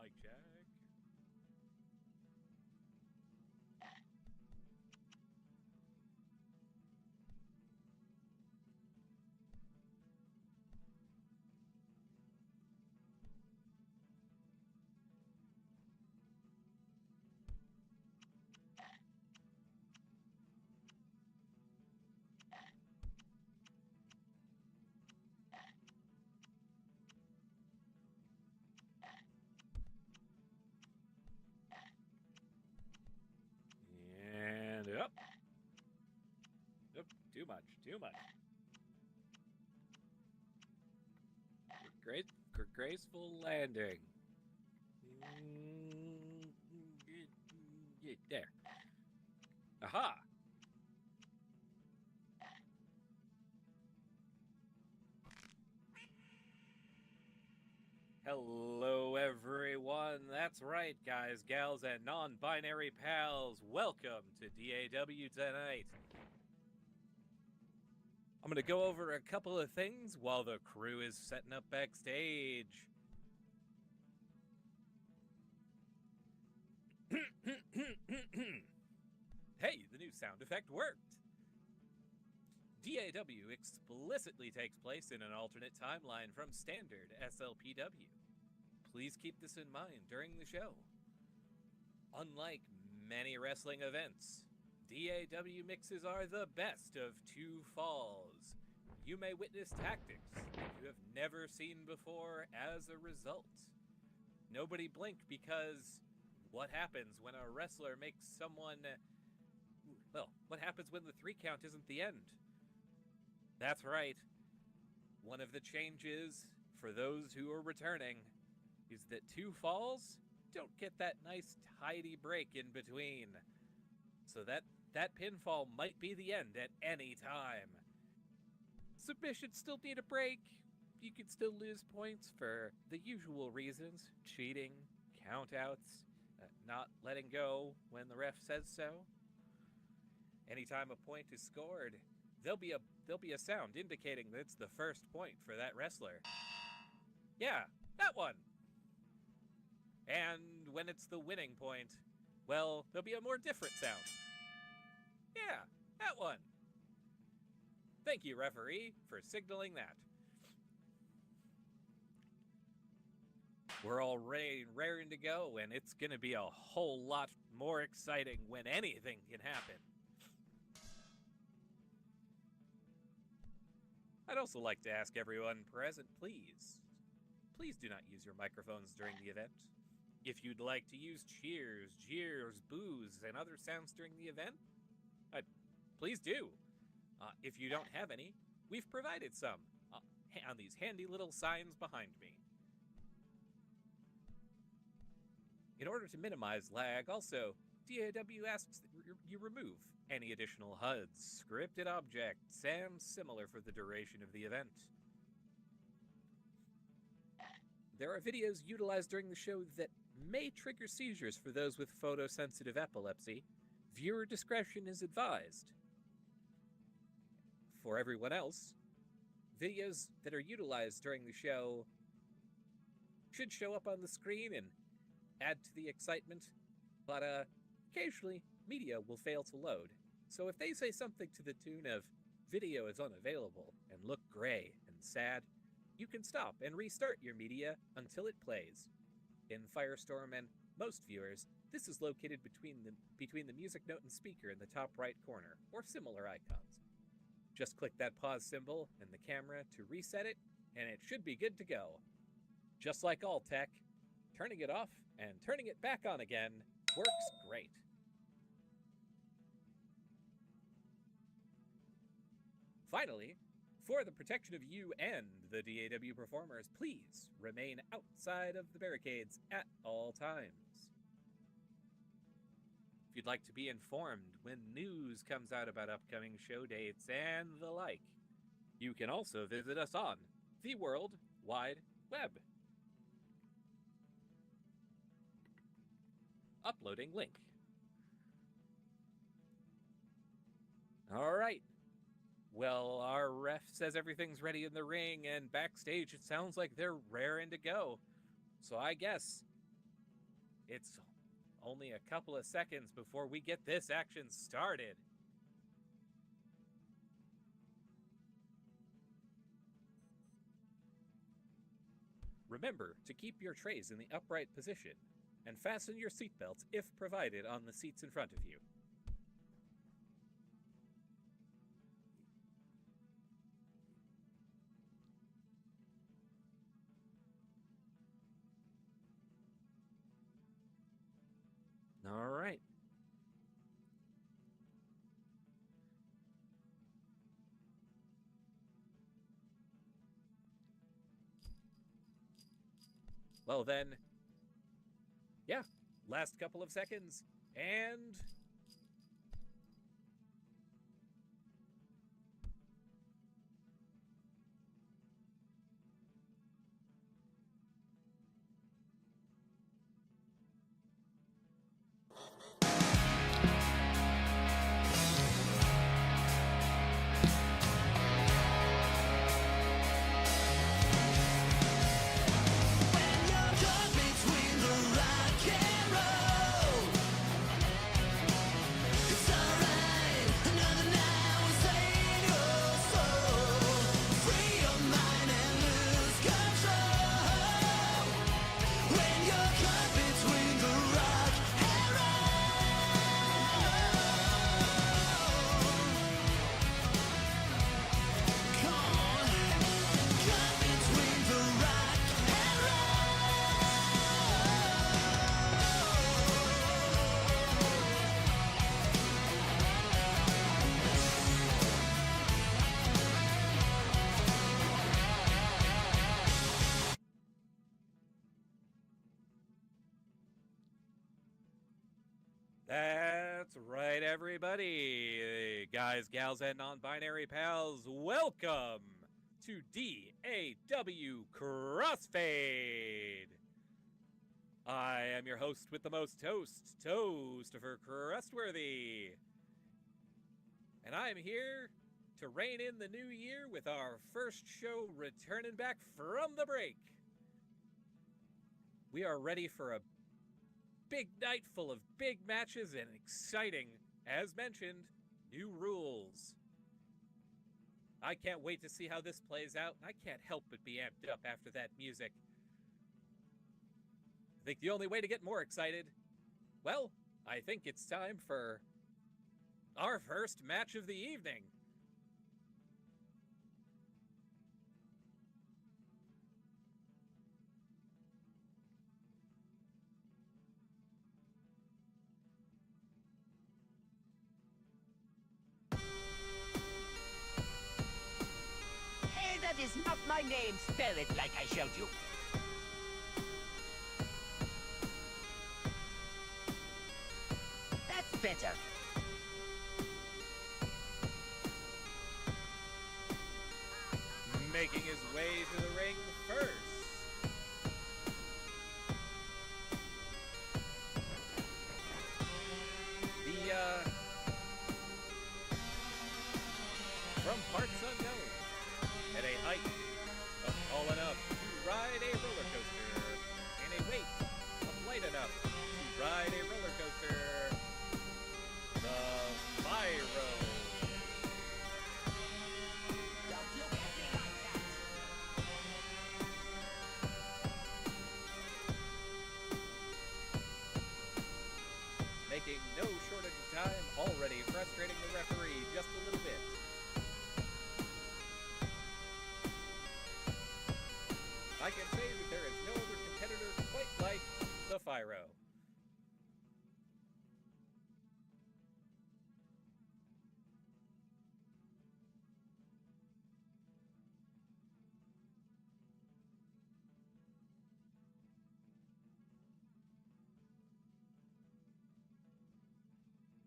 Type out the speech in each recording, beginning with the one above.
Mic check. And up. Nope, too much, too much. Great, graceful landing. There. Aha! Hello, everyone. That's right, guys, gals, and non-binary pals. Welcome to DAW tonight. I'm going to go over a couple of things while the crew is setting up backstage. Hey, the new sound effect worked! DAW explicitly takes place in an alternate timeline from standard SLPW. Please keep this in mind during the show. Unlike many wrestling events, DAW mixes are the best of two falls. You may witness tactics that you have never seen before as a result. Nobody blink, because what happens when a wrestler makes someone... Well, what happens when the 3 count isn't the end? That's right. One of the changes for those who are returning is that 2 falls don't get that nice tidy break in between. So that pinfall might be the end at any time. Submissions still need a break. You can still lose points for the usual reasons: cheating, countouts, not letting go when the ref says so. Anytime a point is scored, there'll be a sound indicating that it's the first point for that wrestler. Yeah, that one. And when it's the winning point, well, there'll be a more different sound. Yeah, that one. Thank you, referee, for signaling that. We're all raring to go, and it's going to be a whole lot more exciting when anything can happen. I'd also like to ask everyone present, please do not use your microphones during the event. If you'd like to use cheers, jeers, boos, and other sounds during the event, please do. If you don't have any, we've provided some on these handy little signs behind me. In order to minimize lag, also, DAW asks that you remove any additional HUDs, scripted objects, and similar for the duration of the event. There are videos utilized during the show that may trigger seizures for those with photosensitive epilepsy. Viewer discretion is advised. For everyone else, videos that are utilized during the show should show up on the screen and add to the excitement, but occasionally media will fail to load. So if they say something to the tune of "video is unavailable" and look gray and sad, you can stop and restart your media until it plays. In Firestorm and most viewers, this is located between the music note and speaker in the top right corner, or similar icons. Just click that pause symbol and the camera to reset it, and it should be good to go. Just like all tech, turning it off and turning it back on again works great. Finally, for the protection of you and the DAW performers, please remain outside of the barricades at all times. If you'd like to be informed when news comes out about upcoming show dates and the like, you can also visit us on the World Wide Web. Uploading link. All right. Well, our ref says everything's ready in the ring, and backstage it sounds like they're raring to go. So I guess It's only a couple of seconds before we get this action started. Remember to keep your trays in the upright position and fasten your seatbelts if provided on the seats in front of you. All right. Well then, yeah, last couple of seconds, and... That's right, everybody. Guys, gals, and non-binary pals, welcome to DAW Crossfade. I am your host with the most toast, Toastopher Crustworthy. And I'm here to rein in the new year with our first show returning back from the break. We are ready for a big night full of big matches and exciting, as mentioned, new rules. I can't wait to see how this plays out, and I can't help but be amped up after that music. I think the only way to get more excited, well, I think it's time for our first match of the evening. That is not my name. Spell it like I showed you. That's better. Making his way to the ring first. From parts unknown, at a height of tall enough to ride a roller coaster, and a weight of light enough to ride a roller coaster, the Pyro. Making no shortage of time, already frustrating the referee just a little bit. I can say that there is no other competitor quite like the Pyro.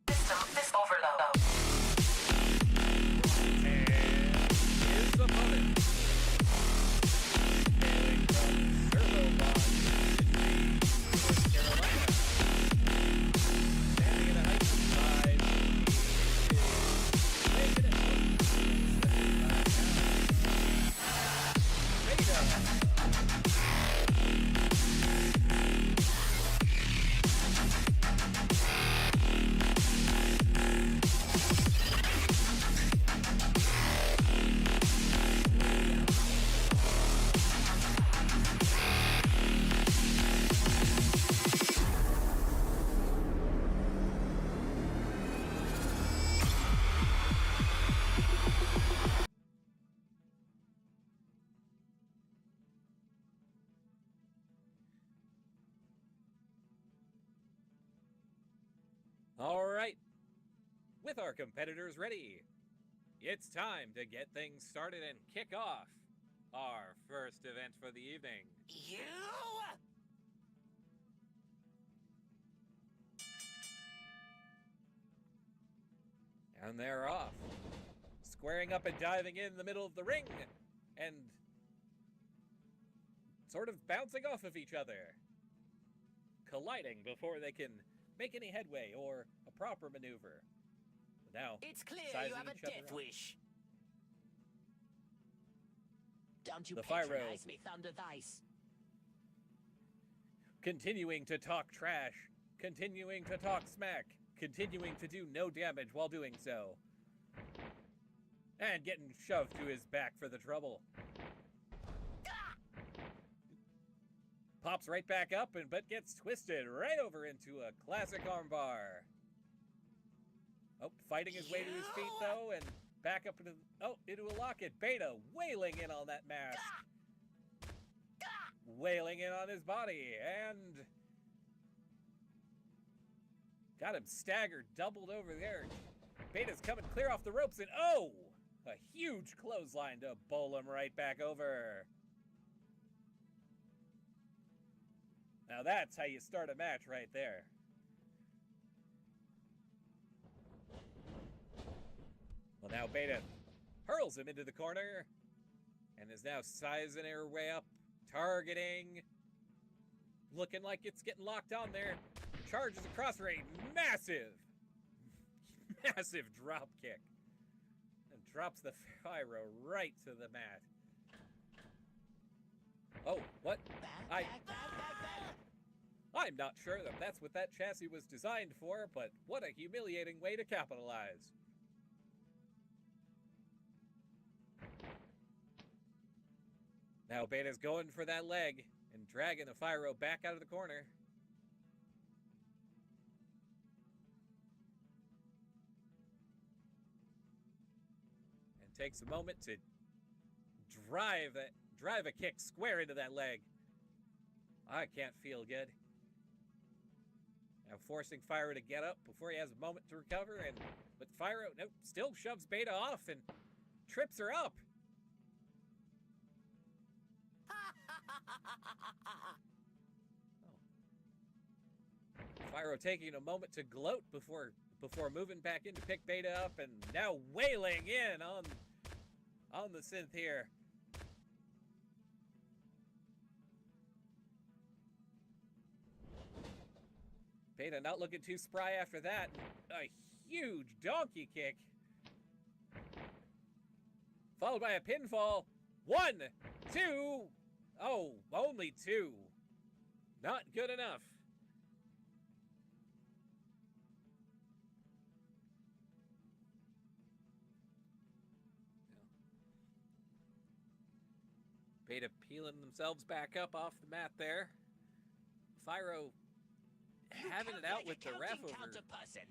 System overload. with our competitors ready, it's time to get things started and kick off our first event for the evening. You? And they're off, squaring up and diving in the middle of the ring, and sort of bouncing off of each other, colliding before they can make any headway or a proper maneuver. Now, It's clear sizing you have a each other death up. wish. Don't you The Pyro. patronize me, Thunder Dice? Continuing to talk trash, continuing to talk smack, continuing to do no damage while doing so, and getting shoved to his back for the trouble. Pops right back up, but gets twisted right over into a classic armbar. Oh, fighting his way to his feet though, and back up into a locket. Beta wailing in on that mask, wailing in on his body, and got him staggered, doubled over there. Beta's coming clear off the ropes, and a huge clothesline to bowl him right back over. Now that's how you start a match right there. Well, now Beta hurls him into the corner and is now sizing her way up, targeting, looking like it's getting locked on there. Charges across for a massive drop kick and drops the Pyro right to the mat. Oh, what? I'm not sure that that's what that chassis was designed for, but what a humiliating way to capitalize. Now Beta's going for that leg and dragging the Pyro back out of the corner. And takes a moment to drive a kick square into that leg. I can't feel good. Now forcing Pyro to get up before he has a moment to recover, but Pyro still shoves Beta off and trips her up. Pyro taking a moment to gloat before moving back in to pick Beta up, and now wailing in on the synth here. Beta not looking too spry after that. A huge donkey kick, followed by a pinfall. 1, 2. Oh, only 2. Not good enough. Beta peeling themselves back up off the mat there. Pyro having it out with the ref over. Person.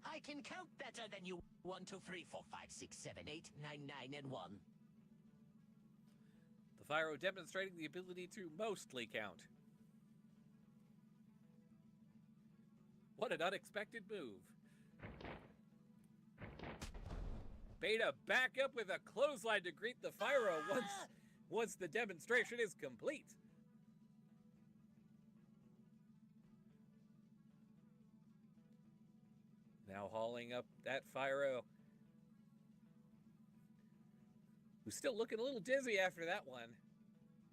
I can count better than you. 1, 2, 3, 4, 5, 6, 7, 8, 9, 9, and 1. The Pyro demonstrating the ability to mostly count. What an unexpected move. Beta back up with a clothesline to greet the Pyro once the demonstration is complete. Now hauling up that Pyro, who's still looking a little dizzy after that one.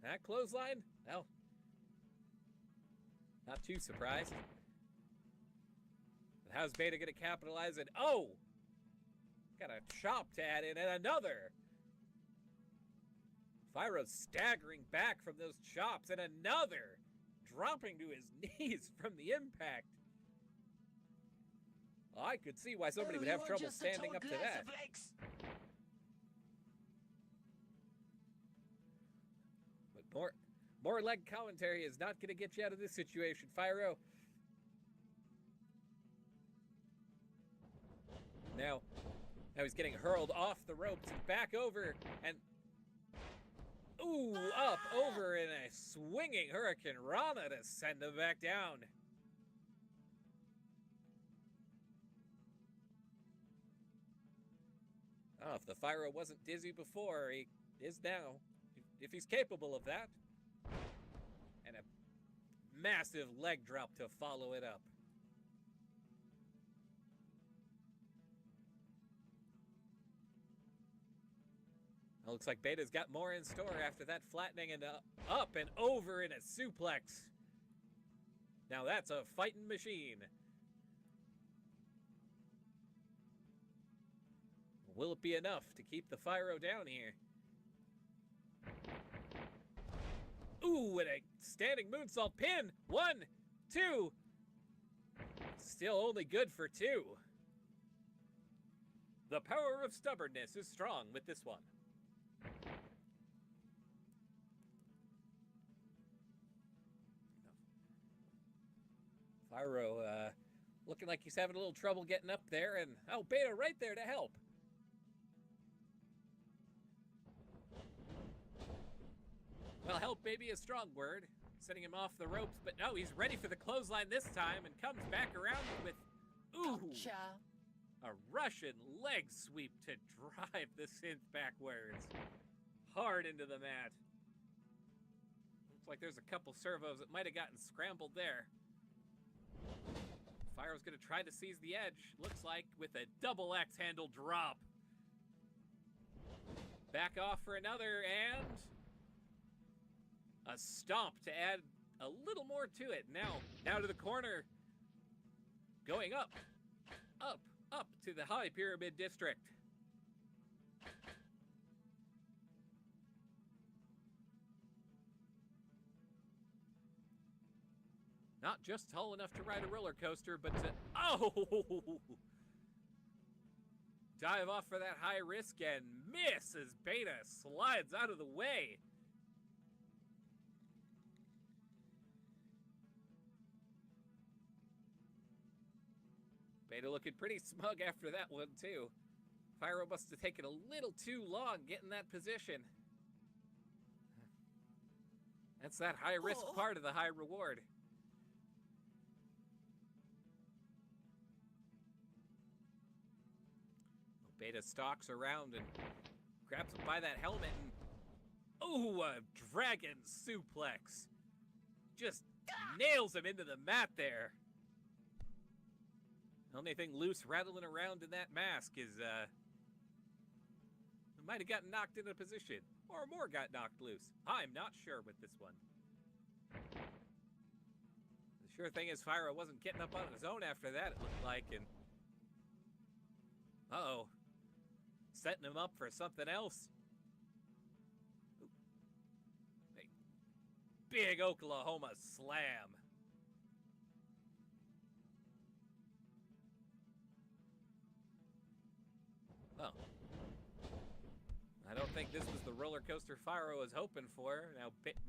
That clothesline? Well, not too surprised. But how's Beta going to capitalize it? Oh! Got a chop to add in, and another! Pyro staggering back from those chops, and another! Dropping to his knees from the impact. I could see why somebody would have trouble standing up to that. But more leg commentary is not going to get you out of this situation. Pyro. Now he's getting hurled off the ropes and back over, and up over in a swinging Hurricane Rana to send him back down. Oh, if the Fyro wasn't dizzy before, he is now. If he's capable of that. And a massive leg drop to follow it up. It looks like Beta's got more in store after that flattening and up and over in a suplex. Now that's a fighting machine. Will it be enough to keep the Fyro down here? Ooh, and a standing moonsault pin. 1, 2. Still only good for 2. The power of stubbornness is strong with this one. Fyro, looking like he's having a little trouble getting up there, and oh, Beta right there to help. Well, help may be a strong word, setting him off the ropes, but no, he's ready for the clothesline this time and comes back around with, ooh, Gotcha. A Russian leg sweep to drive the synth backwards, hard into the mat. Looks like there's a couple servos that might have gotten scrambled there. Fyro's gonna try to seize the edge, looks like, with a double X handle drop. Back off for another, and a stomp to add a little more to it. Now to the corner. Going up, up, up to the high pyramid district. Not just tall enough to ride a roller coaster, but to, oh! Dive off for that high risk and miss as Beta slides out of the way. Beta looking pretty smug after that one, too. Fyro must have taken a little too long getting that position. That's that high-risk part of the high reward. Beta stalks around and grabs him by that helmet and, oh, a dragon suplex. Just nails him into the mat there. The only thing loose rattling around in that mask is, might have gotten knocked into position, or more got knocked loose. I'm not sure with this one. The sure thing is Fyro wasn't getting up on his own after that, it looked like, and uh-oh. Setting him up for something else. A big Oklahoma slam. Oh. I don't think this was the roller coaster Fyro was hoping for.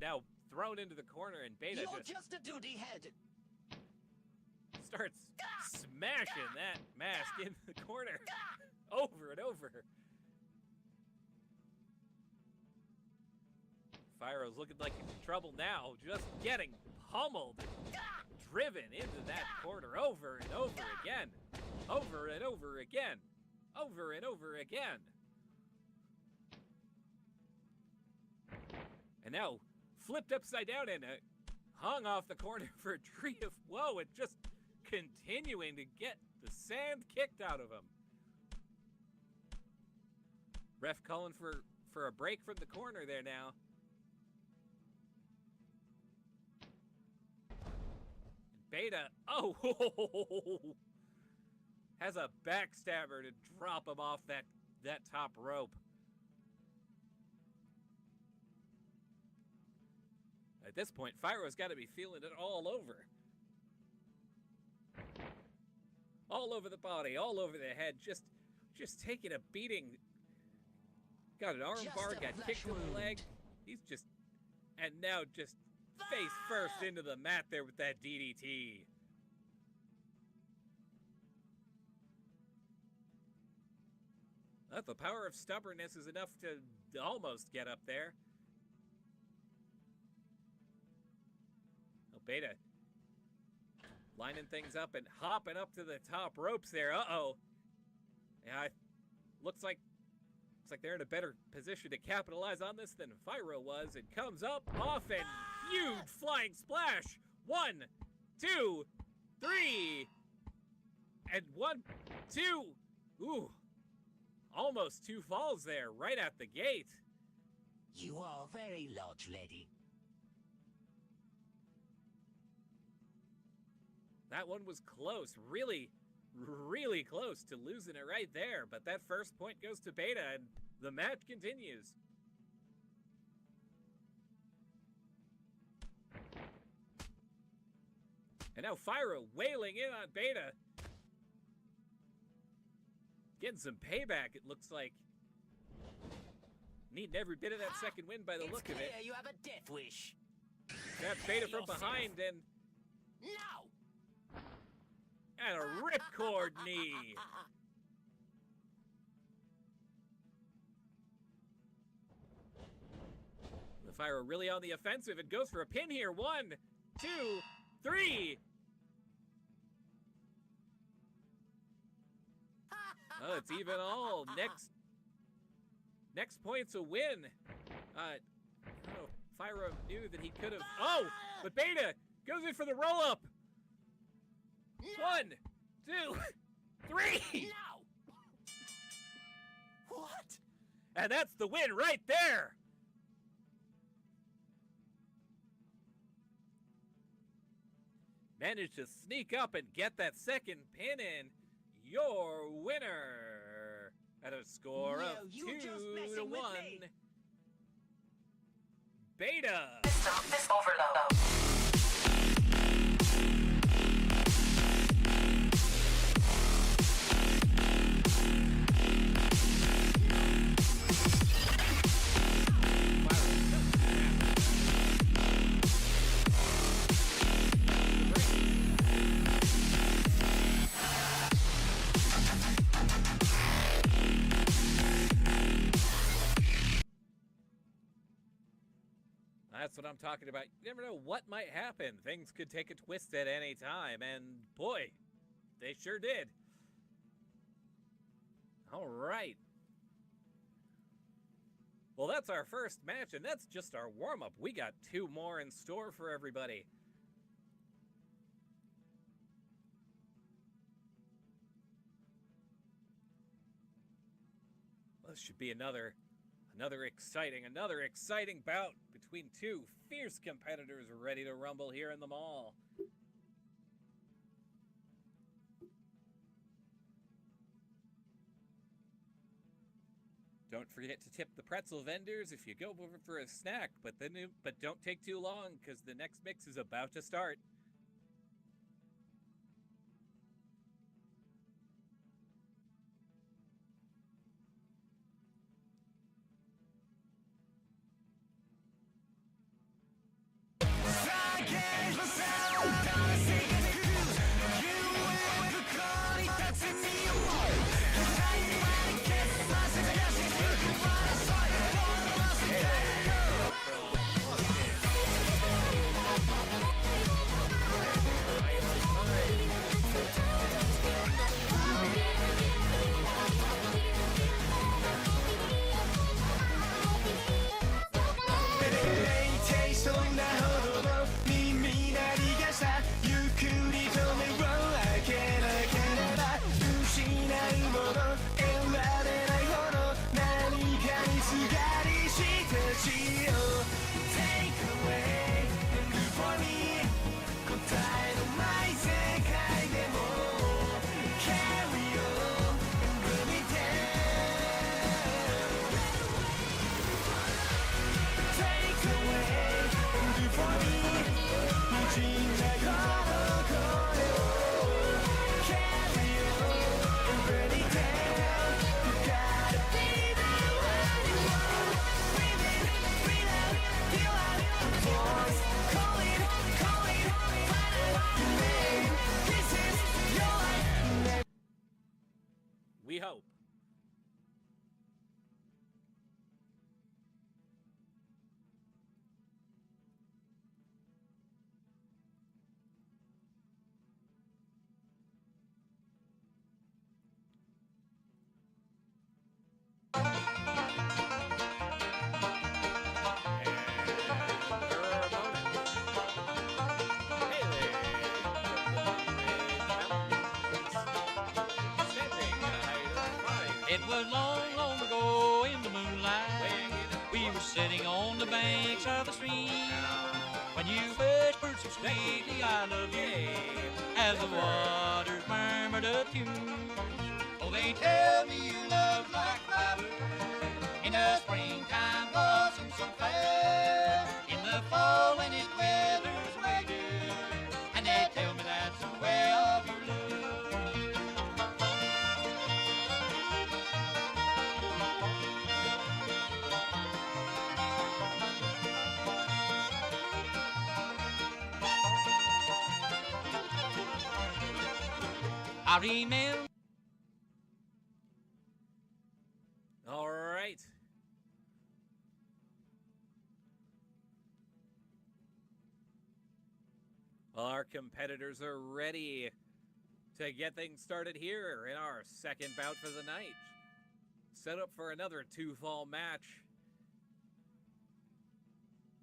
Now thrown into the corner, and Beta just a duty head. Starts smashing that mask in the corner over and over. Fyro's looking like he's in trouble now, just getting pummeled, driven into that corner over and over again, over and over again, over and over again. And now flipped upside down and hung off the corner for a tree of woe and just continuing to get the sand kicked out of him. Ref calling for a break from the corner there now. Beta, oh, has a backstabber to drop him off that top rope. At this point, Fyro's got to be feeling it all over. All over the body, all over the head, just taking a beating. Got an arm bar, got kicked in the leg. He's just, and now just face first into the mat there with that DDT. The power of stubbornness is enough to almost get up there. Oh, Beta lining things up and hopping up to the top ropes there. Uh-oh. Yeah, looks like looks like they're in a better position to capitalize on this than Fyro was. It comes up off and huge flying splash. 1, 2, 3, and 1, 2. Ooh, almost 2 falls there right at the gate. You are very large, lady. That one was close, really close to losing it right there, but that first point goes to Beta, and the match continues. And now Fyro wailing in on Beta. Getting some payback, it looks like. Needing every bit of that second win by the look of it. You have a death wish. Grabs Beta from behind and... No! And a ripcord knee. The Fyro really on the offensive and goes for a pin here. 1, 2, 3. Oh, it's even all. Next point's a win. Oh, Fyro knew that he could have. Oh, but Beta goes in for the roll up. 1, 2, 3. No! What? And that's the win right there. Managed to sneak up and get that second pin in. Your winner at a score of 2-1. Beta. This overload. That's what I'm talking about. You never know what might happen. Things could take a twist at any time, and boy, they sure did. All right. Well, that's our first match, and that's just our warm-up. We got 2 more in store for everybody. This should be another exciting bout between 2 fierce competitors ready to rumble here in the mall. Don't forget to tip the pretzel vendors if you go over for a snack, but don't take too long because the next mix is about to start. We hope. It was long, long ago in the moonlight. We were sitting on the banks of the stream when you whispered so sweetly, I love you, as the waters murmured a tune. Oh, they tell me you love like fire. In the springtime blossoms so fair. In the fall when it weathers away, dear. And they tell me that's the way of your love. I remember. All right. Well, our competitors are ready to get things started here in our second bout for the night. Set up for another two-fall match.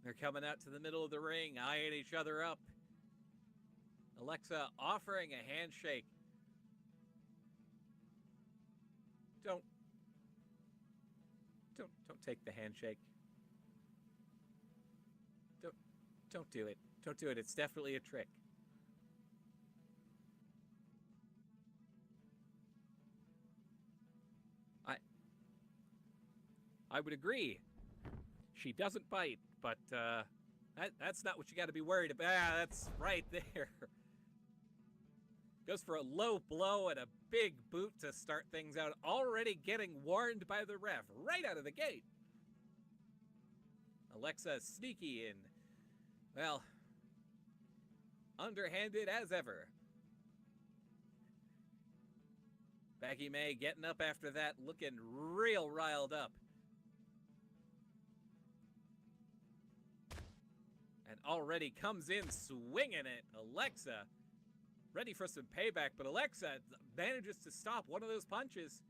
They're coming out to the middle of the ring, eyeing each other up. Alexa offering a handshake. Don't take the handshake. Don't do it. Don't do it. It's definitely a trick. I would agree. She doesn't bite, but that's not what you got to be worried about. Ah, that's right there. Goes for a low blow and a big boot to start things out, already getting warned by the ref right out of the gate. Alexa sneaky and, well, underhanded as ever. Becky May getting up after that, looking real riled up. And already comes in swinging it. Alexa ready for some payback, but Alexa manages to stop one of those punches.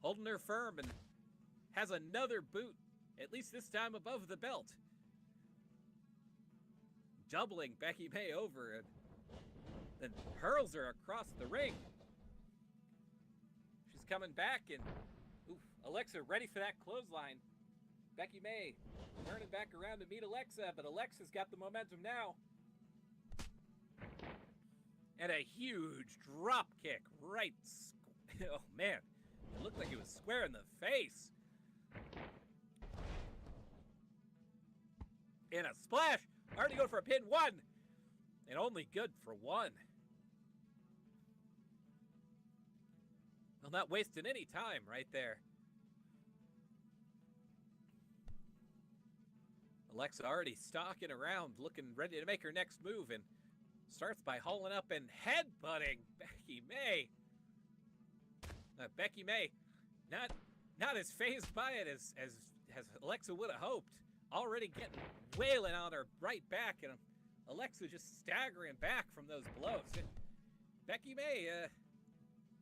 Holding her firm and has another boot, at least this time above the belt. Doubling Becky May over and then hurls her across the ring. She's coming back and Alexa ready for that clothesline. Becky May turning back around to meet Alexa, but Alexa's got the momentum now. And a huge drop kick right. Oh man, it looked like it was square in the face. And a splash. Already going for a pin. One. And only good for one. Well, not wasting any time right there. Alexa already stalking around, looking ready to make her next move, and starts by hauling up and headbutting Becky May. Becky May, not as fazed by it as Alexa would have hoped. Already getting wailing on her right back, and Alexa just staggering back from those blows. And Becky May,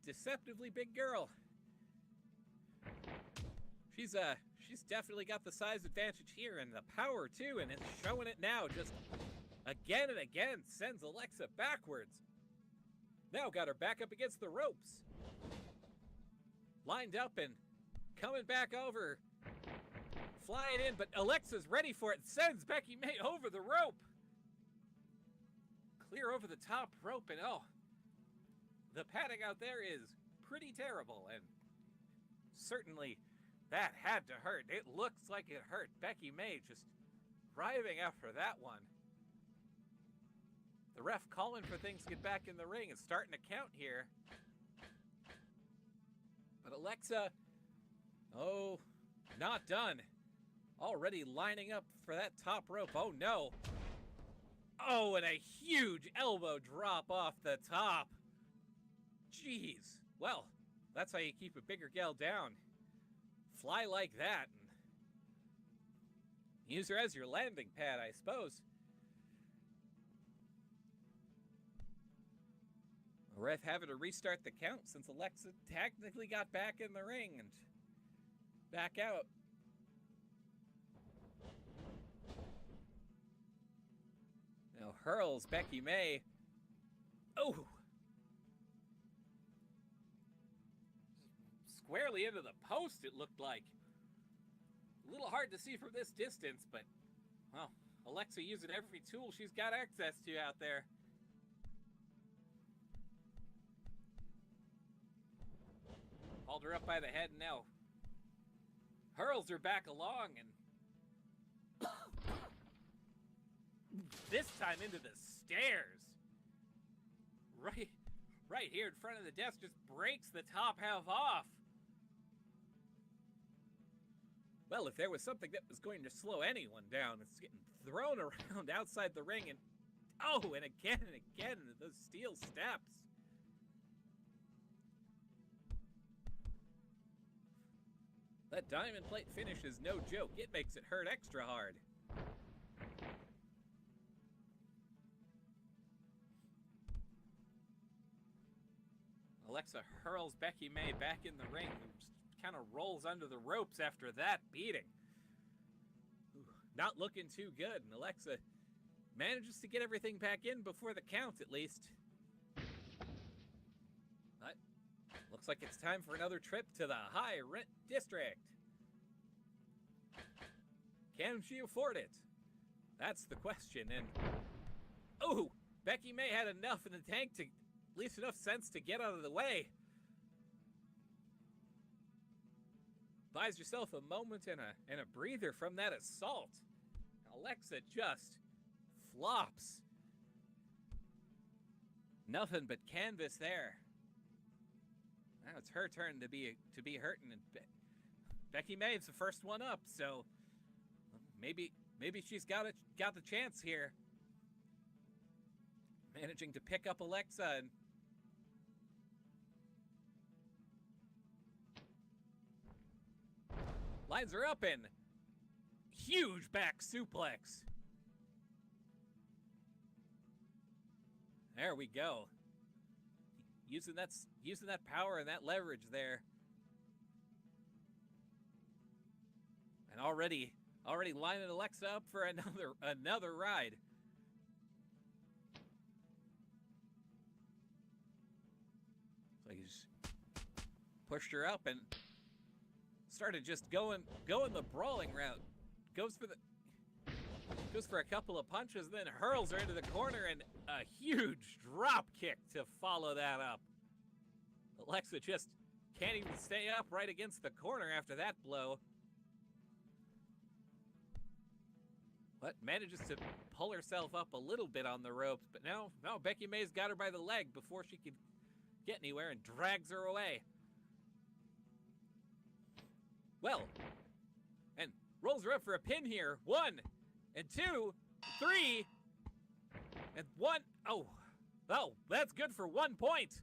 deceptively big girl. She's definitely got the size advantage here and the power too, and it's showing it now. Just again and again sends Alexa backwards. Now got her back up against the ropes. Lined up and coming back over. Flying in, but Alexa's ready for it. Sends Becky May over the rope. Clear over the top rope, and the padding out there is pretty terrible, and certainly that had to hurt. It looks like it hurt. Becky May just writhing after that one. The ref calling for things to get back in the ring and starting to count here. But Alexa, not done. Already lining up for that top rope. Oh no. Oh, and a huge elbow drop off the top. Jeez. Well, that's how you keep a bigger gal down. Fly like that. And use her as your landing pad, I suppose. The ref having to restart the count since Alexa technically got back in the ring and back out. Now hurls Becky May. Oh! squarely into the post, it looked like. A little hard to see from this distance, but, well, Alexa using every tool she's got access to out there. Hauled her up by the head and now hurls her back along, and this time into the stairs. Right here in front of the desk, just breaks the top half off. Well, if there was something that was going to slow anyone down, it's getting thrown around outside the ring, and again into those steel steps. That diamond plate finish is no joke. It makes it hurt extra hard. Alexa hurls Becky May back in the ring and just kind of rolls under the ropes after that beating. Not looking too good, and Alexa manages to get everything back in before the count, at least. But looks like it's time for another trip to the high rent district. Can she afford it? That's the question, and Becky May had enough in the tank to, at least enough sense to get out of the way. Buys yourself a moment and a breather from that assault. Alexa just flops. Nothing but canvas there. Now it's her turn to be hurting, and Becky May's the first one up, so maybe she's got the chance here. Managing to pick up Alexa and lines her up in huge back suplex. There we go. Using that power and that leverage there. And already lining Alexa up for another ride. So he's pushed her up and started just going the brawling route. Goes for a couple of punches, then hurls her into the corner, and a huge drop kick to follow that up. Alexa just can't even stay up right against the corner after that blow. But manages to pull herself up a little bit on the ropes, but now Becky May's got her by the leg before she could get anywhere and drags her away. Well, and rolls her up for a pin here. 1 and 2, 3, and 1. Oh, that's good for 1 point.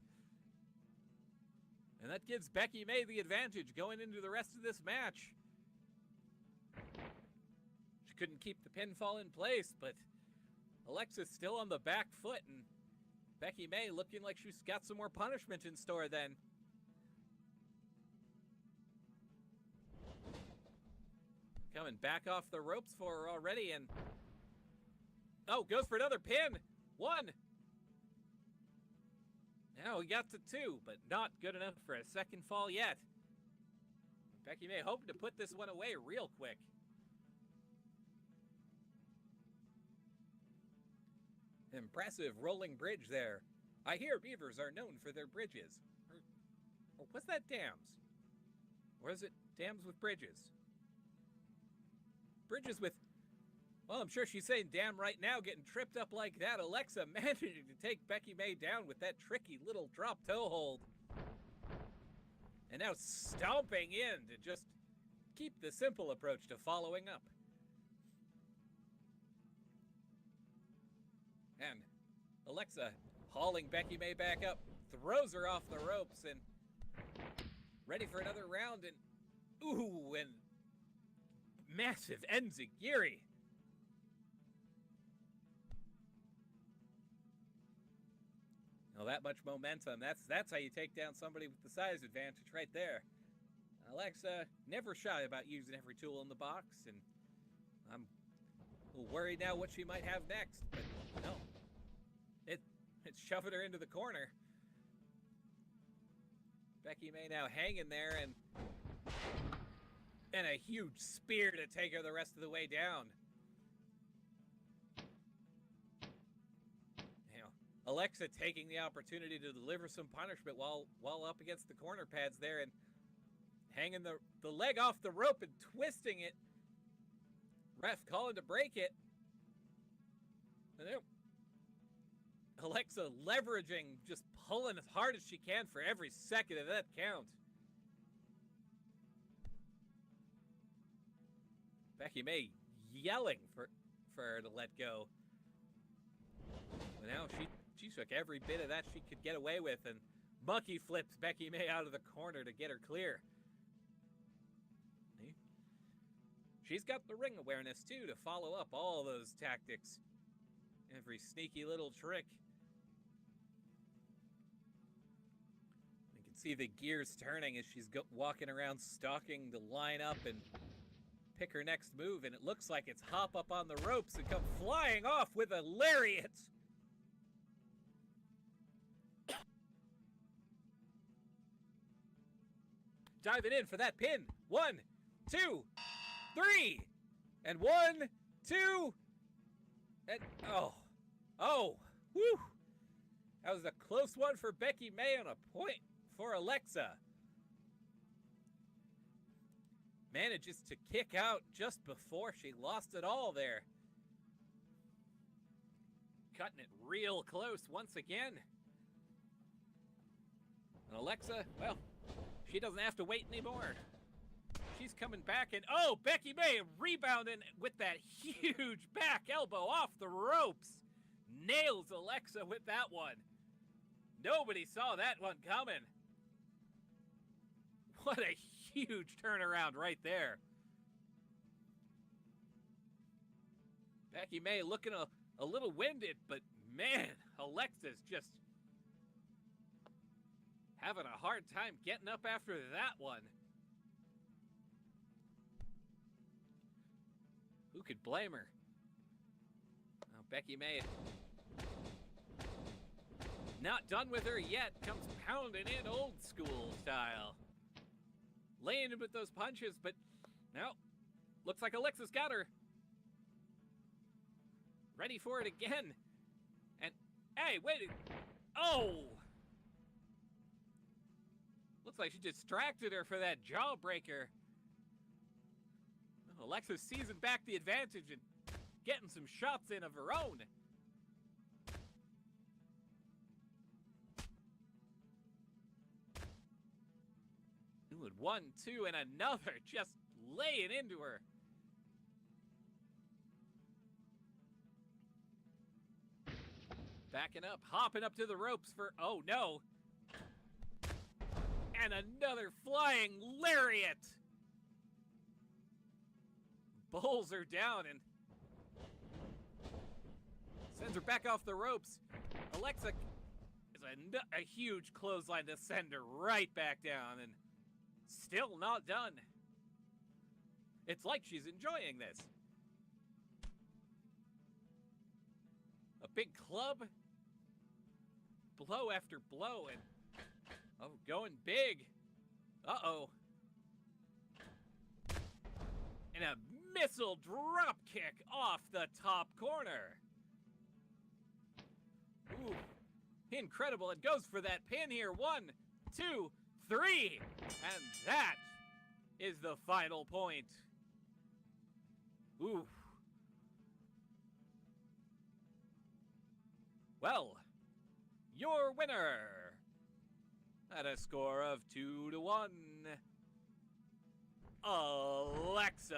And that gives Becky May the advantage going into the rest of this match. She couldn't keep the pinfall in place, but Alexa's still on the back foot, and Becky May looking like she's got some more punishment in store then. Coming back off the ropes for her already, and goes for another pin. 1. Now we got to 2, but not good enough for a second fall yet. Becky May hoping to put this one away real quick. Impressive rolling bridge there. I hear beavers are known for their bridges. Or was that dams? Or is it dams with bridges? Bridges with... Well, I'm sure she's saying damn right now, getting tripped up like that. Alexa managing to take Becky May down with that tricky little drop toe hold. And now stomping in to just keep the simple approach to following up. And Alexa hauling Becky May back up, throws her off the ropes, and ready for another round, and massive enziguri. Now that much momentum, that's how you take down somebody with the size advantage right there. Alexa never shy about using every tool in the box, and I'm a little worried now what she might have next, but no. It's shoving her into the corner. Becky May now hanging there and a huge spear to take her the rest of the way down. You know, Alexa taking the opportunity to deliver some punishment while up against the corner pads there and hanging the leg off the rope and twisting it. Ref calling to break it. And then Alexa leveraging, just pulling as hard as she can for every second of that count. Becky May yelling for her to let go. But now she took every bit of that she could get away with and monkey flips Becky May out of the corner to get her clear. She's got the ring awareness, too, to follow up all those tactics. Every sneaky little trick. You can see the gears turning as she's walking around, stalking to line up and pick her next move. And it looks like it's hop up on the ropes and come flying off with a lariat. Diving in for that pin. 1, 2, 3, and 1, 2, and oh, whew. That was a close one for Becky May on a point for Alexa. Manages to kick out just before she lost it all there. Cutting it real close once again. And Alexa, well, she doesn't have to wait anymore. She's coming back and, oh, Becky May rebounding with that huge back elbow off the ropes. Nails Alexa with that one. Nobody saw that one coming. What a huge turnaround right there. Becky May looking a little winded, but man, Alexa's just having a hard time getting up after that one. Who could blame her? Oh, Becky May, not done with her yet, comes pounding in old school style. Laying in with those punches, but no, looks like Alexa's got her. Ready for it again. And, hey, wait. Oh! Looks like she distracted her for that jawbreaker. Alexa's seizing back the advantage and getting some shots in of her own. Doing 1, 2, and another, just laying into her. Backing up, hopping up to the ropes for, oh no. And another flying lariat. Bowls her down and sends her back off the ropes. Alexa is a huge clothesline to send her right back down and still not done. It's like she's enjoying this. A big club. Blow after blow and, oh, going big. Uh-oh. And a missile drop kick off the top corner. Ooh, incredible. It goes for that pin here. 1, 2, 3. And that is the final point. Ooh. Well, your winner at a score of 2-1, Alexa.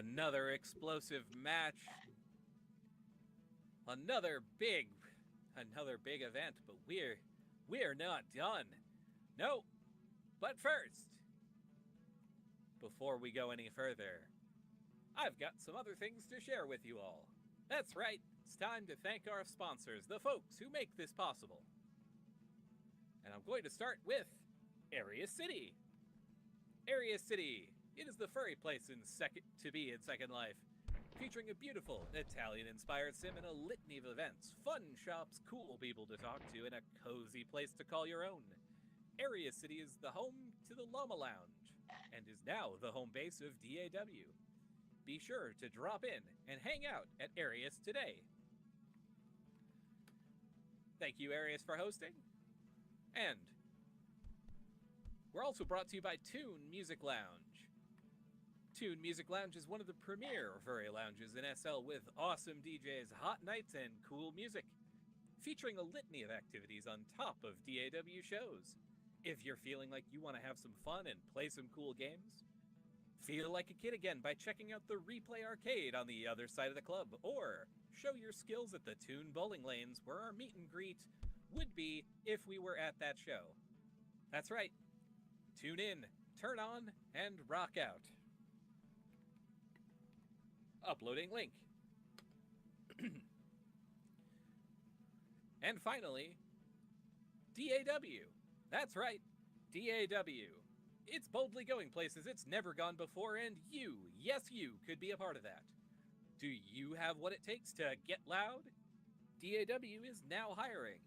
another explosive match. Another big event, but we're not done. No, but first, before we go any further, I've got some other things to share with you all. That's right, it's time to thank our sponsors, the folks who make this possible. And I'm going to start with Arius City. Arius City, it is the furry place to be in Second Life, featuring a beautiful Italian-inspired sim and a litany of events, fun shops, cool people to talk to, and a cozy place to call your own. Arius City is the home to the Llama Lounge, and is now the home base of DAW. Be sure to drop in and hang out at Arius today. Thank you, Arius, for hosting. And we're also brought to you by Tune Music Lounge. Tune Music Lounge is one of the premier furry lounges in SL with awesome DJs, hot nights, and cool music, featuring a litany of activities on top of DAW shows. If you're feeling like you want to have some fun and play some cool games, feel like a kid again by checking out the Replay Arcade on the other side of the club, or show your skills at the Tune Bowling Lanes, where our meet and greet would be if we were at that show. That's right. Tune in, turn on, and rock out. Uploading link. And finally, DAW. That's right, DAW. It's boldly going places it's never gone before, and you, yes you, could be a part of that. Do you have what it takes to get loud? DAW is now hiring.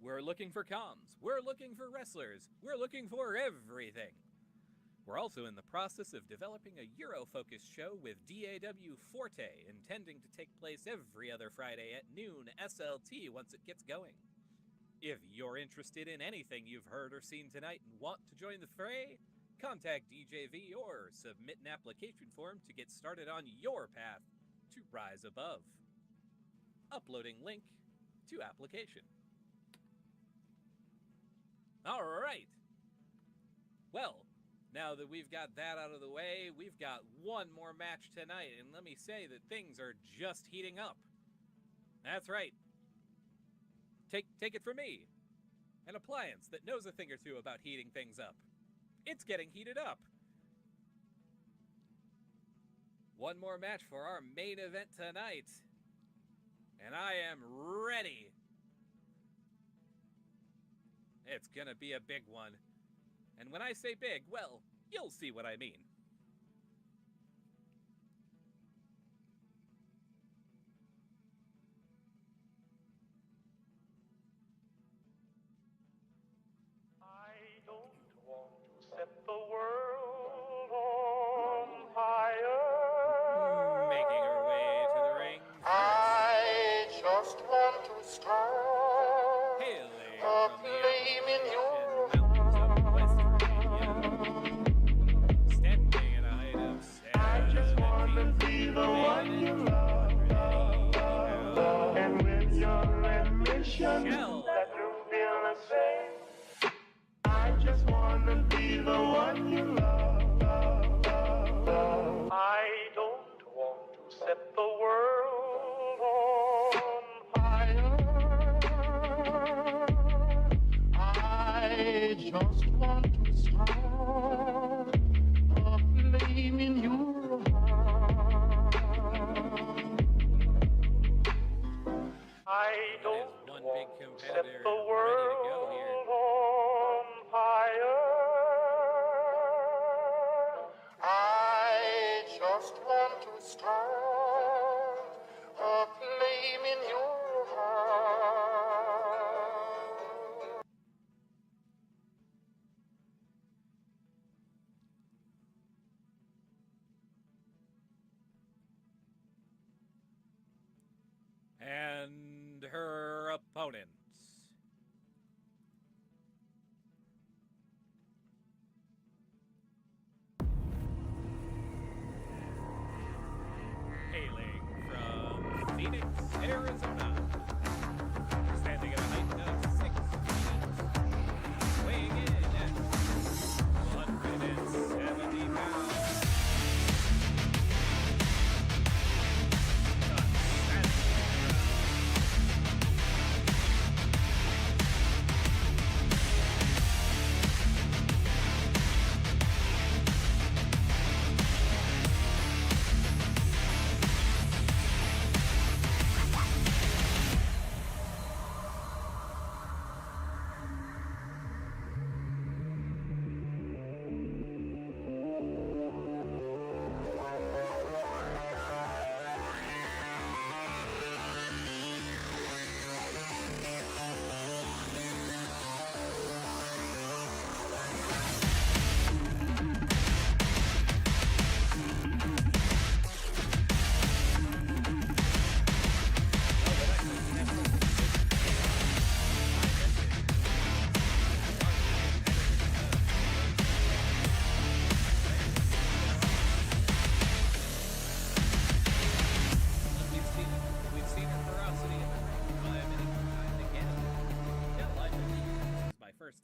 We're looking for comms, we're looking for wrestlers, we're looking for everything. We're also in the process of developing a Euro-focused show with DAW Forte, intending to take place every other Friday at noon SLT once it gets going. If you're interested in anything you've heard or seen tonight and want to join the fray, contact DJV or submit an application form to get started on your path to rise above. Uploading link to application. All right. Well, now that we've got that out of the way, we've got one more match tonight, and let me say that things are just heating up. That's right. Take it from me, an appliance that knows a thing or two about heating things up. It's getting heated up. One more match for our main event tonight, and I am ready. It's gonna be a big one. And when I say big, well, you'll see what I mean. I don't want to set the world on fire. Making her way to the ring. I just want to start Hailing a from the flame in your mountains of West Virginia, standing at a height of I just wanna be the one you love. And with your admission that you feel the same, I just wanna be the one you love. I don't want to set the world on fire. I just want to start a flame in your heart. I don't one big want to competitor set the ready to go world here. on fire. I just want to start a flame in your heart. And her opponents. Hailing from Phoenix, Arizona. Standing at a height of 6 feet. Weighing in at 170 pounds.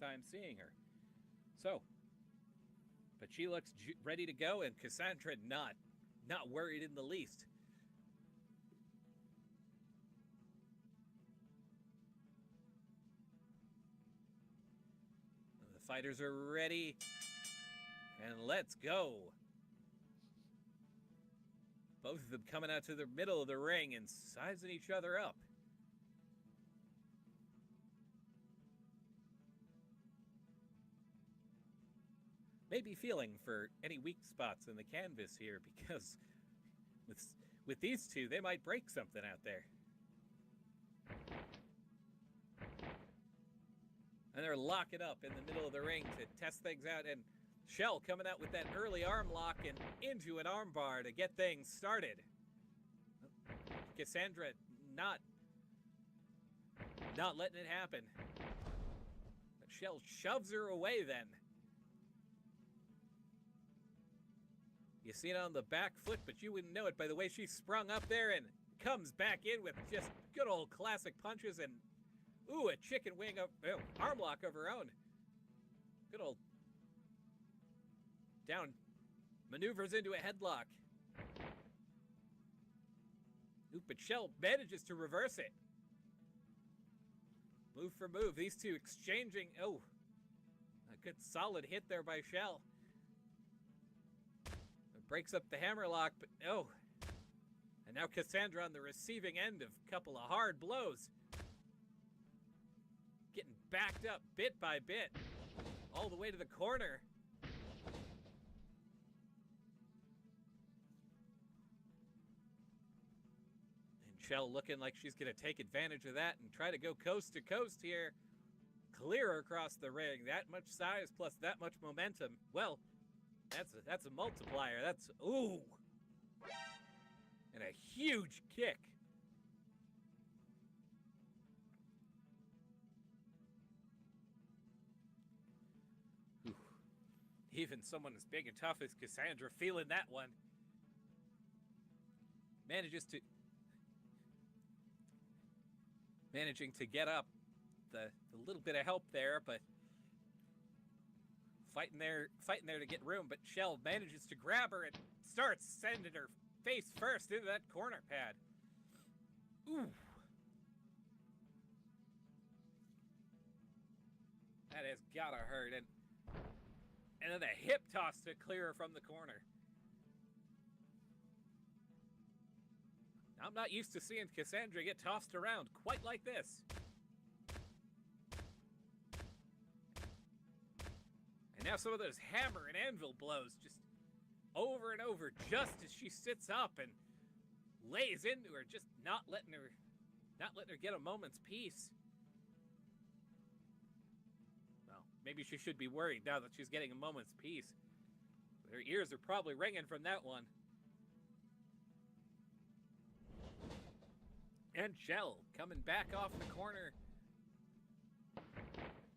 time seeing her. So, but she looks ready to go, and Cassandra not worried in the least. The fighters are ready, and let's go. Both of them coming out to the middle of the ring and sizing each other up. Maybe feeling for any weak spots in the canvas here, because with these two, they might break something out there. And they're locking up in the middle of the ring to test things out, and Shell coming out with that early arm lock and into an arm bar to get things started. Cassandra not letting it happen. But Shell shoves her away then. You see it on the back foot, but you wouldn't know it by the way she sprung up there and comes back in with just good old classic punches and, ooh, a chicken wing of arm lock of her own. Good old down, maneuvers into a headlock. Ooh, but Shell manages to reverse it. Move for move, these two exchanging. Oh, a good solid hit there by Shell. It breaks up the hammerlock, but oh. And now Cassandra on the receiving end of a couple of hard blows. Getting backed up bit by bit, all the way to the corner. Shell looking like she's going to take advantage of that and try to go coast to coast here. Clear across the ring. That much size plus that much momentum. Well, that's a multiplier. That's, ooh. And a huge kick. Ooh. Even someone as big and tough as Cassandra feeling that one. Managing to get up, the little bit of help there, but fighting there to get room. But Shell manages to grab her and starts sending her face first into that corner pad. Ooh, that has gotta hurt. And then a hip toss to clear her from the corner. I'm not used to seeing Cassandra get tossed around quite like this. And now some of those hammer and anvil blows just over and over just as she sits up and lays into her, just not letting her get a moment's peace. Well, maybe she should be worried now that she's getting a moment's peace. Her ears are probably ringing from that one. And Shell coming back off the corner,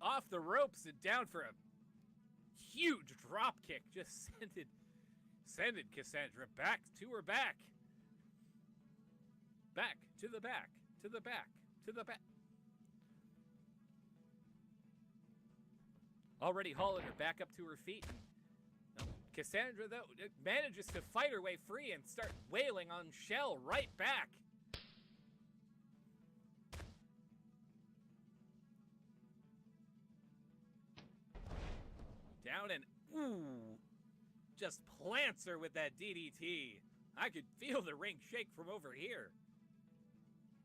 off the ropes and down for a huge drop kick. Just sended Cassandra back to her back. Back, to the back, to the back, to the back. Already hauling her back up to her feet. Cassandra, though, manages to fight her way free and start wailing on Shell right back. Down and, ooh, just plants her with that DDT. I could feel the ring shake from over here.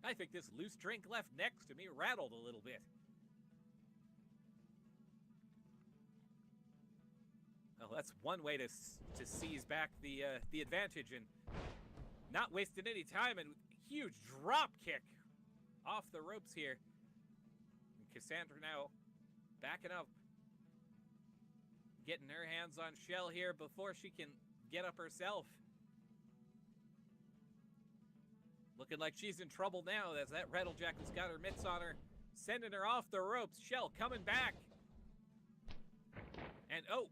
I think this loose drink left next to me rattled a little bit. Well, that's one way to seize back the advantage and not wasting any time, and huge drop kick off the ropes here. And Cassandra now backing up. Getting her hands on Shell here before she can get up herself. Looking like she's in trouble now as that Rattlejack's got her mitts on her. Sending her off the ropes. Shell coming back. And oh.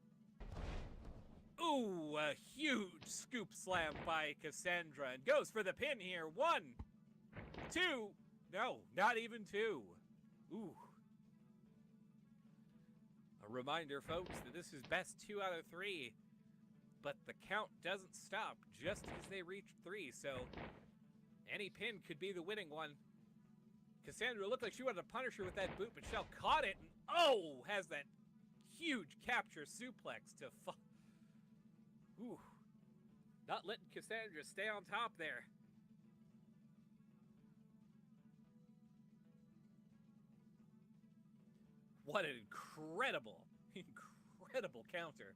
Ooh, a huge scoop slam by Cassandra. And goes for the pin here. 1, 2. No, not even 2. Ooh. A reminder, folks, that this is best 2 out of 3, but the count doesn't stop just as they reach 3, so any pin could be the winning one. Cassandra looked like she wanted to punish her with that boot, but Shell caught it and, oh, has that huge capture suplex to Ooh. Not letting Cassandra stay on top there. What an incredible counter.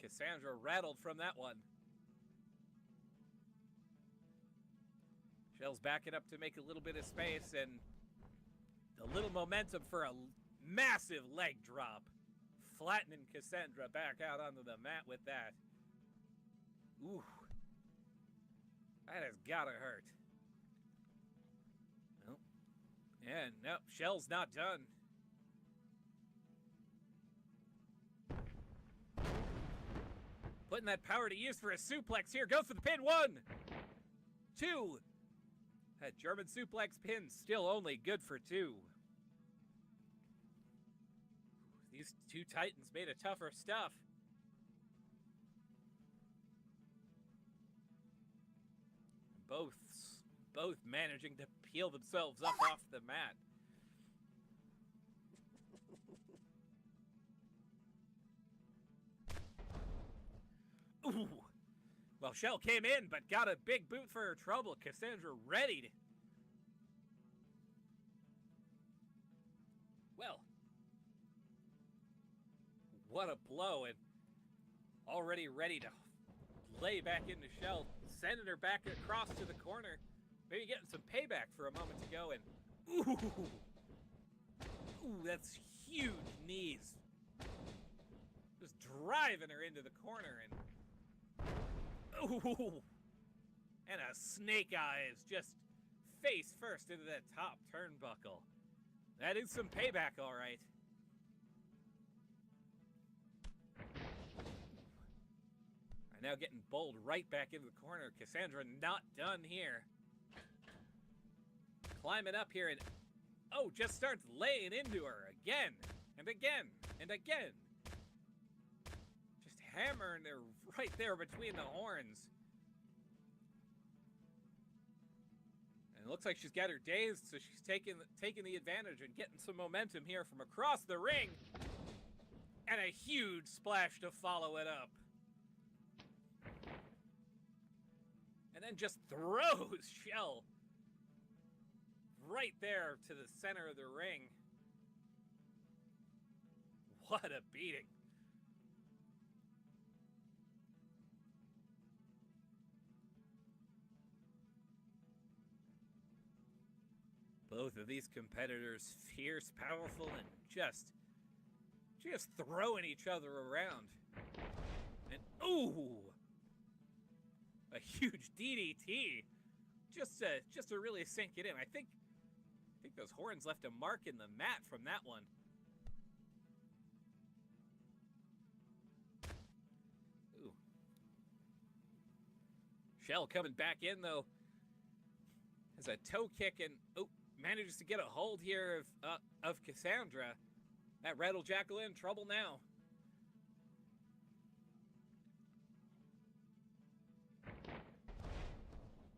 Cassandra rattled from that one. Shell's backing up to make a little bit of space, and a little momentum for a massive leg drop. Flattening Cassandra back out onto the mat with that. Ooh. That has gotta hurt. Well, and no, Shell's not done. Putting that power to use for a suplex here. Goes for the pin. 1, 2. That German suplex pin still only good for 2. These two titans made of tougher stuff. Both managing to peel themselves up off the mat. Ooh. Well, Shell came in, but got a big boot for her trouble. Cassandra ready to... Well, what a blow, and already ready to lay back into Shell, sending her back across to the corner. Maybe getting some payback for a moment ago, and ooh, that's huge knees. Just driving her into the corner, and ooh, and a snake eyes just face first into that top turnbuckle. That is some payback, all right. Now getting bowled right back into the corner. Cassandra not done here. Climbing up here and, oh, just starts laying into her again and again and again. Just hammering her right there between the horns. And it looks like she's got her dazed, so she's taking the advantage and getting some momentum here from across the ring. And a huge splash to follow it up. And then just throws Shell right there to the center of the ring. What a beating. Both of these competitors fierce, powerful, and just throwing each other around. And ooh! A huge DDT, just to really sink it in. I think those horns left a mark in the mat from that one. Ooh. Shell coming back in though, has a toe kick and manages to get a hold here of Cassandra. That Rattle Jackal in trouble now.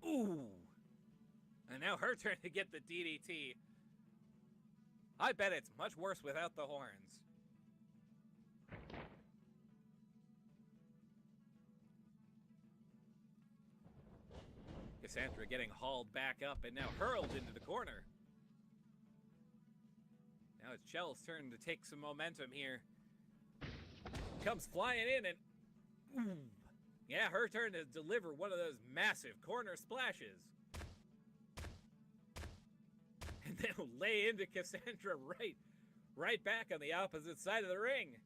Ooh! And now her turn to get the DDT. I bet it's much worse without the horns. Cassandra getting hauled back up and now hurled into the corner. Now it's Shell's turn to take some momentum here. Comes flying in and... Ooh! Yeah, her turn to deliver one of those massive corner splashes. And then lay into Cassandra right back on the opposite side of the ring.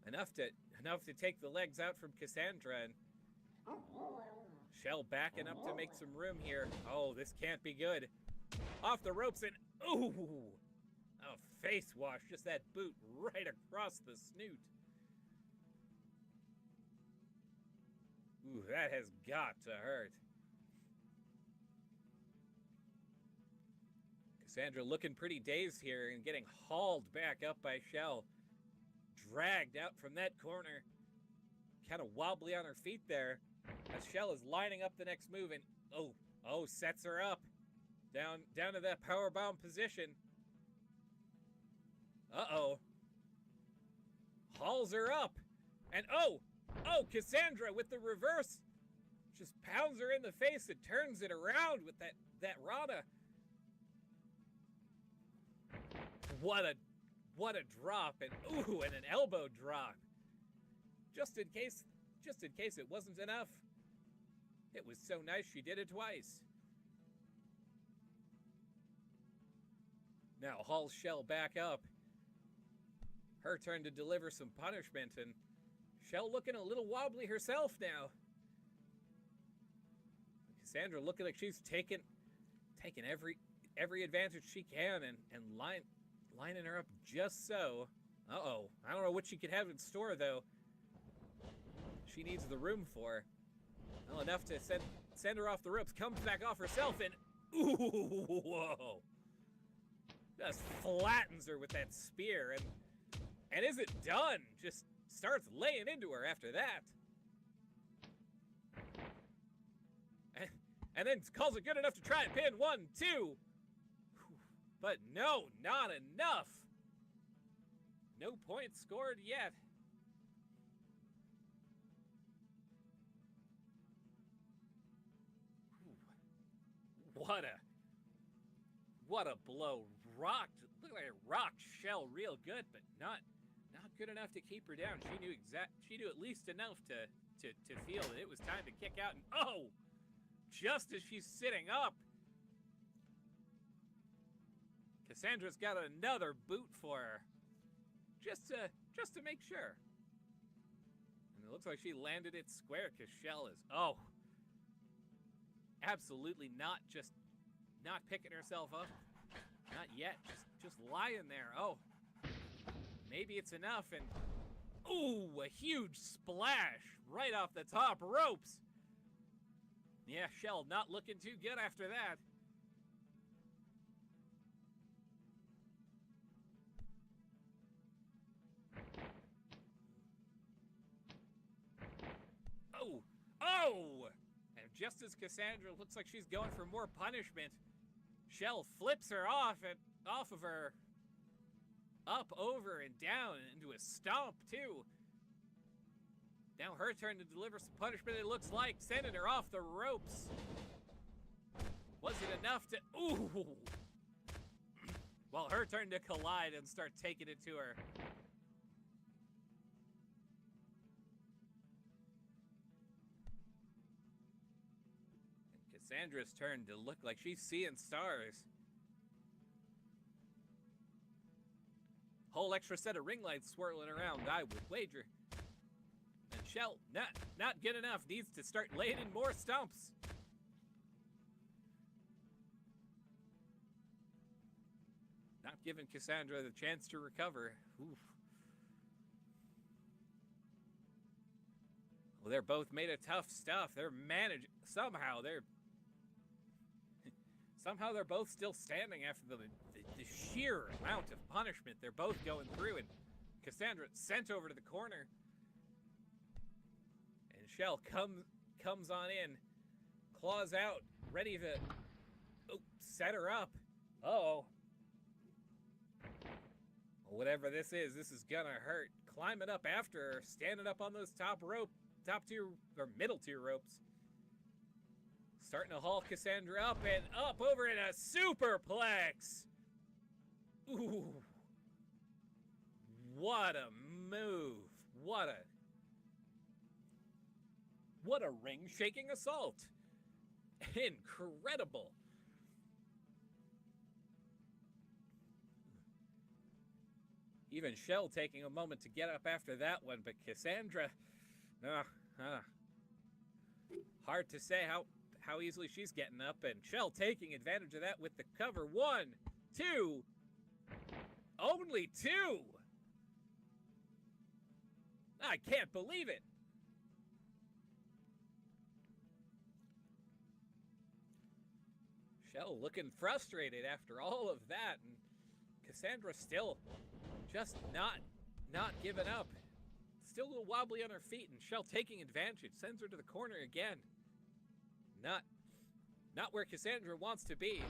Enough to take the legs out from Cassandra, and Shell backing up to make some room here. Oh, this can't be good. Off the ropes and ooh! A face wash, just that boot right across the snoot. Ooh, that has got to hurt. Cassandra looking pretty dazed here and getting hauled back up by Shell. Dragged out from that corner. Kind of wobbly on her feet there. As Shell is lining up the next move and sets her up. Down to that powerbomb position. Uh-oh. Hauls her up. And Cassandra with the reverse. Just pounds her in the face and turns it around with that Rana. What a drop, and an elbow drop. Just in case it wasn't enough. It was so nice she did it twice. Now hauls Shell back up. Her turn to deliver some punishment, and Shell looking a little wobbly herself now. Cassandra looking like she's taking every advantage she can and lining her up just so. Uh-oh. I don't know what she could have in store, though. She needs the room for. Well, enough to send her off the ropes. Comes back off herself and whoa. Just flattens her with that spear and isn't done. Just starts laying into her after that. And then calls it good enough to try and pin 1, 2. But no, not enough. No points scored yet. What a blow. Looked like it rocked Shell real good, but not good enough to keep her down. She knew at least enough to feel that it was time to kick out, and just as she's sitting up, Cassandra's got another boot for her. Just to make sure. And it looks like she landed it square because Shell is absolutely not picking herself up. Not yet. Just lying there. Maybe it's enough, and a huge splash right off the top ropes. Yeah, Shell not looking too good after that. And just as Cassandra looks like she's going for more punishment, Shell flips her off of her, up, over, and down into a stomp too. Now her turn to deliver some punishment, it looks like, sending her off the ropes. Was it enough to, well, her turn to collide and start taking it to her. Cassandra's turn to look like she's seeing stars. Whole extra set of ring lights swirling around, I would wager. And Shell, not good enough, needs to start laying in more stumps. Not giving Cassandra the chance to recover. Oof. Well, they're both made of tough stuff. They're managed somehow. Somehow they're both still standing after the sheer amount of punishment they're both going through, and Cassandra sent over to the corner. And Shell comes on in, claws out, ready to set her up. Uh-oh. Whatever this is gonna hurt. Climbing up after her, standing up on those top two or middle two ropes. Starting to haul Cassandra up and up over in a superplex. Ooh. What a move. What a ring-shaking assault. Incredible. Even Shell taking a moment to get up after that one, but Cassandra, hard to say how easily she's getting up, and Shell taking advantage of that with the cover. 1, 2, only 2. I can't believe it. Shell looking frustrated after all of that, and Cassandra still just not giving up. Still a little wobbly on her feet, and Shell taking advantage, sends her to the corner again. Not where Cassandra wants to be.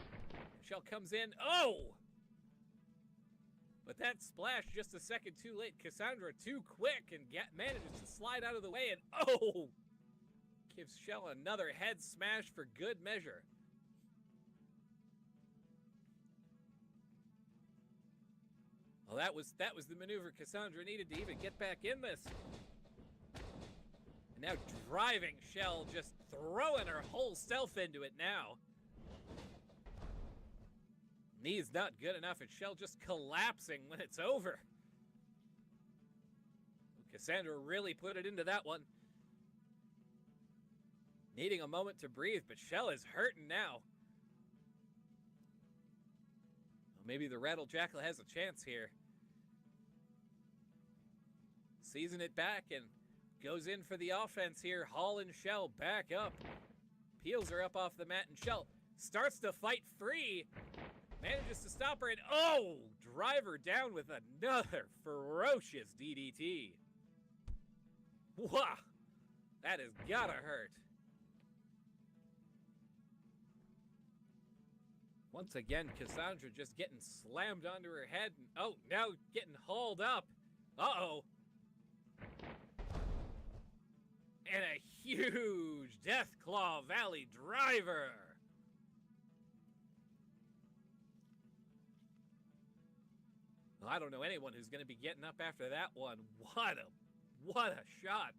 Shell comes in. Oh! But that splash just a second too late. Cassandra too quick and manages to slide out of the way, and oh! Gives Shell another head smash for good measure. Well, that was the maneuver Cassandra needed to even get back in this. And now driving Shell, just throwing her whole self into it now. Knee's not good enough, and Shell just collapsing when it's over. Cassandra really put it into that one. Needing a moment to breathe, but Shell is hurting now. Well, maybe the Rattle Jackal has a chance here. Season it back and goes in for the offense here. Hauling Shell back up. Peels her up off the mat, and Shell starts to fight free. Manages to stop her, and oh! Drive her down with another ferocious DDT. Wow! That has gotta hurt. Once again, Cassandra just getting slammed onto her head, and oh, now getting hauled up. Uh-oh. And a huge Deathclaw Valley driver. Well, I don't know anyone who's going to be getting up after that one. What a shot.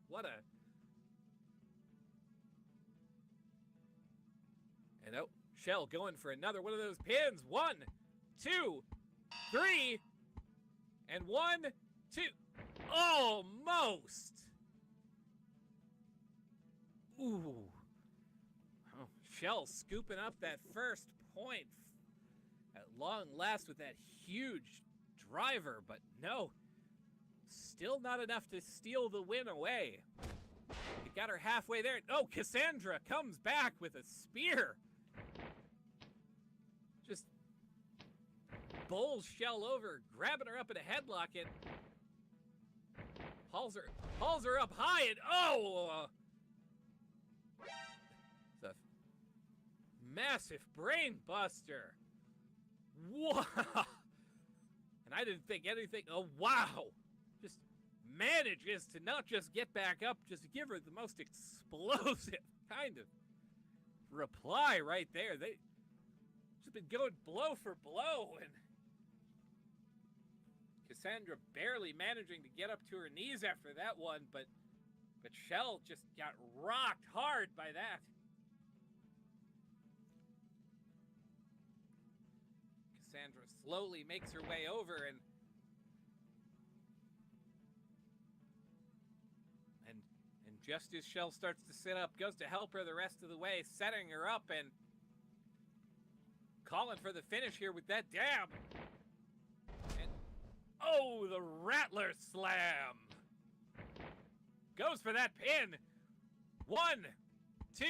And oh, Shell going for another one of those pins. 1, 2, 3, and 1, 2. Almost. Ooh. Oh, Shell scooping up that first point at long last with that huge driver, but no. Still not enough to steal the win away. He got her halfway there. Oh, Cassandra comes back with a spear. Just bowls Shell over, grabbing her up in a headlock, and hauls her up high, and oh! It's a massive brain buster. Wow! And I didn't think anything. Oh, wow! Just manages to not just get back up, just give her the most explosive kind of reply right there. They just been going blow for blow, and Cassandra barely managing to get up to her knees after that one, but Shell just got rocked hard by that. Cassandra slowly makes her way over, and just as Shell starts to sit up, goes to help her the rest of the way, setting her up and calling for the finish here with that dab. And oh, the Rattler Slam. Goes for that pin. 1, 2,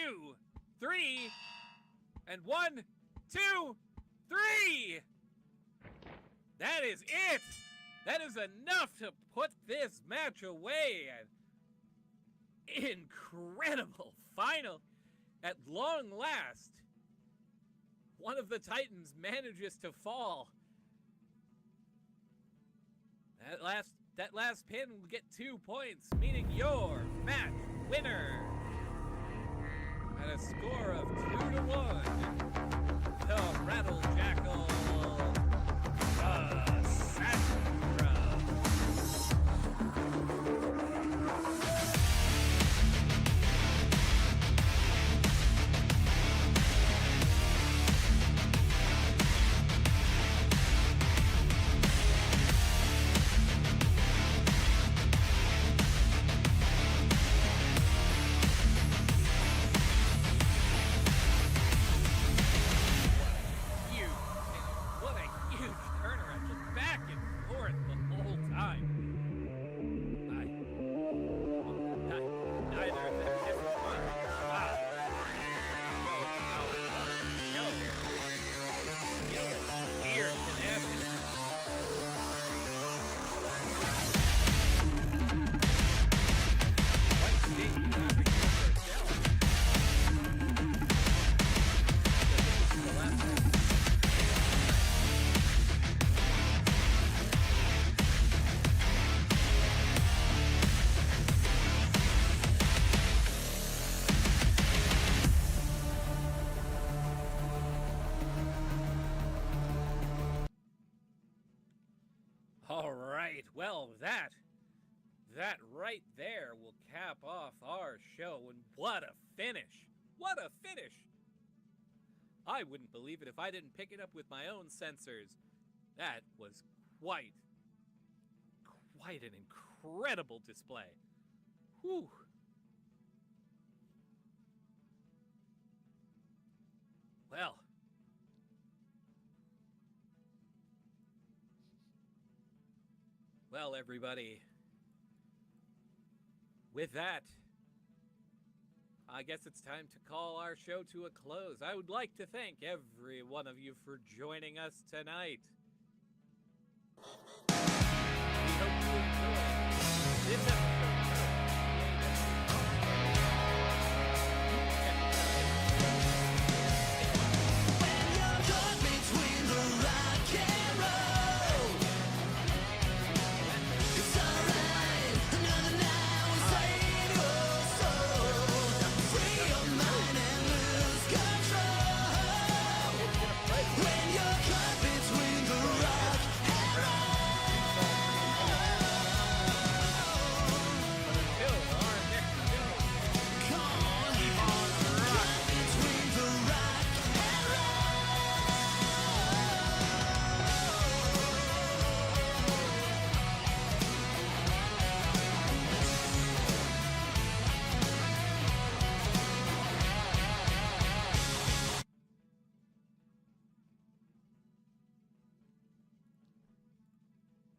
3, and 1, 2, 3. That is it. That is enough to put this match away. Incredible final. At long last, one of the Titans manages to fall. That last pin will get 2 points, meaning your match winner. At a score of 2-1, the Rattle Jackal, Cassandra. Well, that right there will cap off our show, and what a finish! What a finish! I wouldn't believe it if I didn't pick it up with my own sensors. That was quite an incredible display. Whew. Well, everybody, with that, I guess it's time to call our show to a close. I would like to thank every one of you for joining us tonight. We hope you enjoyed this episode.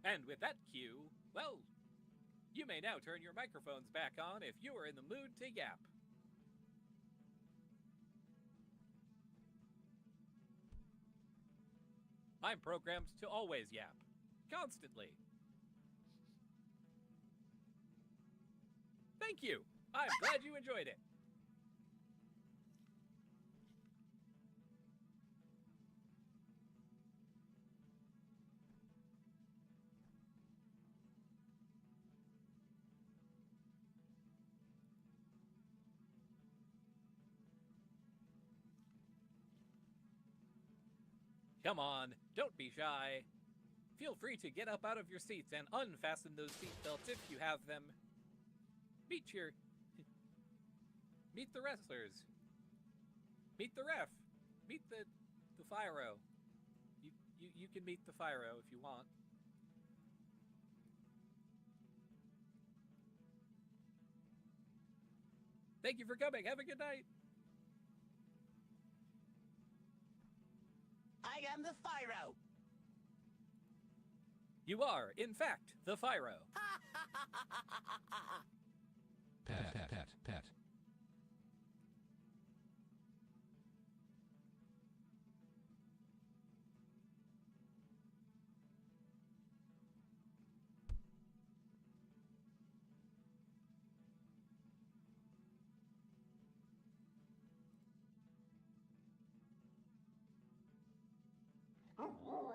And with that cue, well, you may now turn your microphones back on if you are in the mood to yap. I'm programmed to always yap. Constantly. Thank you. I'm glad you enjoyed it. Come on, don't be shy. Feel free to get up out of your seats and unfasten those seatbelts if you have them. Meet the wrestlers. Meet the ref. Meet the Fyro. You can meet the Fyro if you want. Thank you for coming. Have a good night. I am the Fyro. You are, in fact, the Fyro. Pat. Oh,